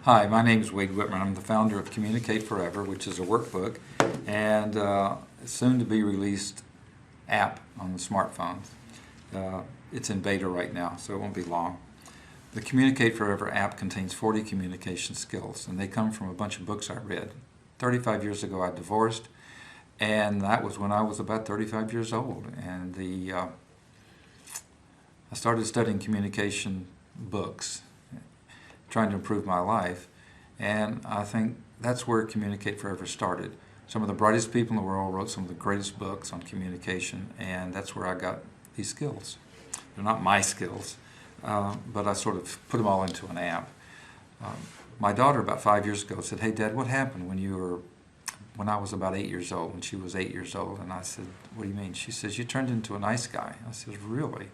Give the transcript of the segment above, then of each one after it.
Hi, my name is Whitmer. I'm the founder of CommunicateForever, which is a workbook and soon to be released app on the smartphones. It's in beta right now, so it won't be long. The CommunicateForever app contains 40 communication skills, and they come from a bunch of books I read. 35 years ago I divorced, and that was when I was about 35 years old. And I started studying communication books, trying to improve my life, and I think that's where CommunicateForever started. Some of the brightest people in the world wrote some of the greatest books on communication, and that's where I got these skills. They're not my skills, but I sort of put them all into an app. My daughter about 5 years ago said, "Hey Dad, what happened when I was about 8 years old, when she was 8 years old?" And I said, "What do you mean?" She says, "You turned into a nice guy." I said, "Really?"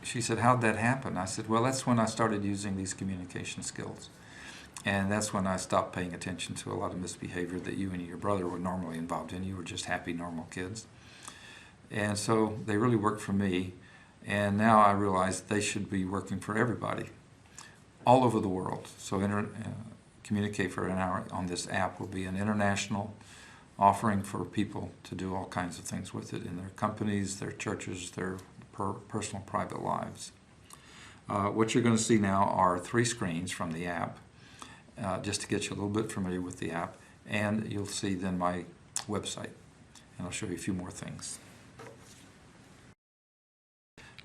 She said, "How'd that happen?" I said, "Well, that's when I started using these communication skills. And that's when I stopped paying attention to a lot of misbehavior that you and your brother were normally involved in. You were just happy, normal kids." And so they really worked for me. And now I realize they should be working for everybody all over the world. So CommunicateForever on this app will be an international offering for people to do all kinds of things with it in their companies, their churches, their personal private lives. What you're going to see now are 3 screens from the app, just to get you a little bit familiar with the app, and you'll see then my website, and I'll show you a few more things.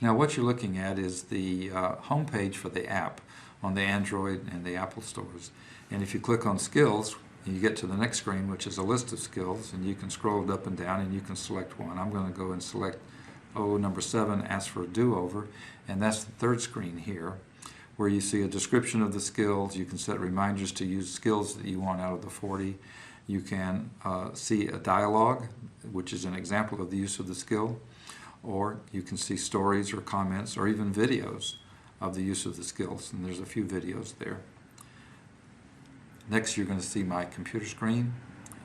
Now what you're looking at is the home page for the app on the Android and the Apple stores, and if you click on skills, you get to the next screen, which is a list of skills, and you can scroll it up and down and you can select one. I'm going to go and select number 7, ask for a do-over, and that's the 3rd screen here, where you see a description of the skills. You can set reminders to use skills that you want out of the 40. You can see a dialogue, which is an example of the use of the skill, or you can see stories or comments or even videos of the use of the skills, and there's a few videos there. Next, you're going to see my computer screen,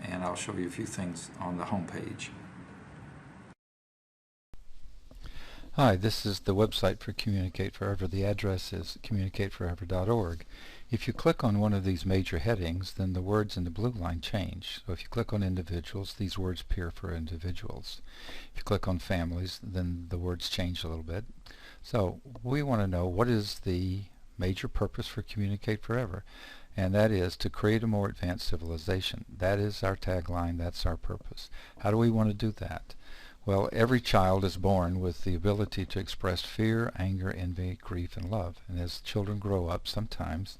and I'll show you a few things on the home page. Hi, this is the website for CommunicateForever. The address is CommunicateForever.org. If you click on one of these major headings, then the words in the blue line change. So if you click on individuals, these words appear for individuals. If you click on families, then the words change a little bit. So we want to know, what is the major purpose for CommunicateForever? And that is to create a more advanced civilization. That is our tagline. That's our purpose. How do we want to do that? Well, every child is born with the ability to express fear, anger, envy, grief, and love. And as children grow up, sometimes,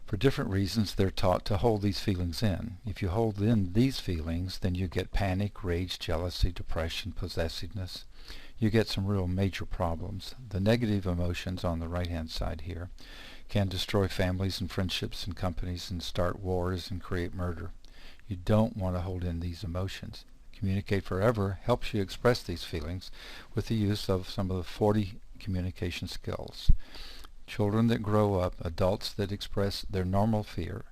for different reasons, they're taught to hold these feelings in. If you hold in these feelings, then you get panic, rage, jealousy, depression, possessiveness. You get some real major problems. The negative emotions on the right-hand side here can destroy families and friendships and companies and start wars and create murder. You don't want to hold in these emotions. CommunicateForever helps you express these feelings with the use of some of the 40 communication skills. Children that grow up, adults that express their normal fear,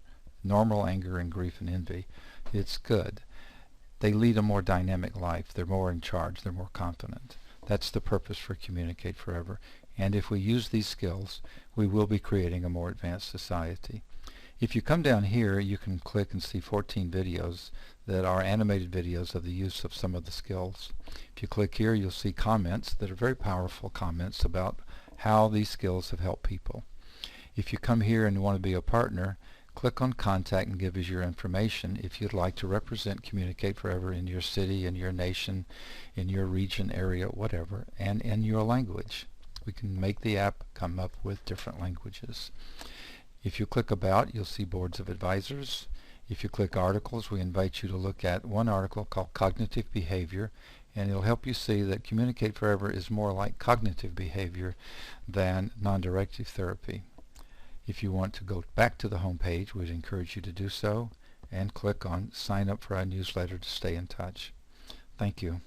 normal anger and grief and envy, it's good. They lead a more dynamic life. They're more in charge. They're more confident. That's the purpose for CommunicateForever. And if we use these skills, we will be creating a more advanced society. If you come down here, you can click and see 14 videos that are animated videos of the use of some of the skills. If you click here, you'll see comments that are very powerful comments about how these skills have helped people. If you come here and want to be a partner, click on Contact and give us your information if you'd like to represent CommunicateForever in your city, in your nation, in your region, area, whatever, and in your language. We can make the app come up with different languages. If you click About, you'll see boards of advisors. If you click Articles, we invite you to look at one article called Cognitive Behavior, and it'll help you see that CommunicateForever is more like cognitive behavior than non-directive therapy. If you want to go back to the home page, we'd encourage you to do so, and click on Sign Up for our newsletter to stay in touch. Thank you.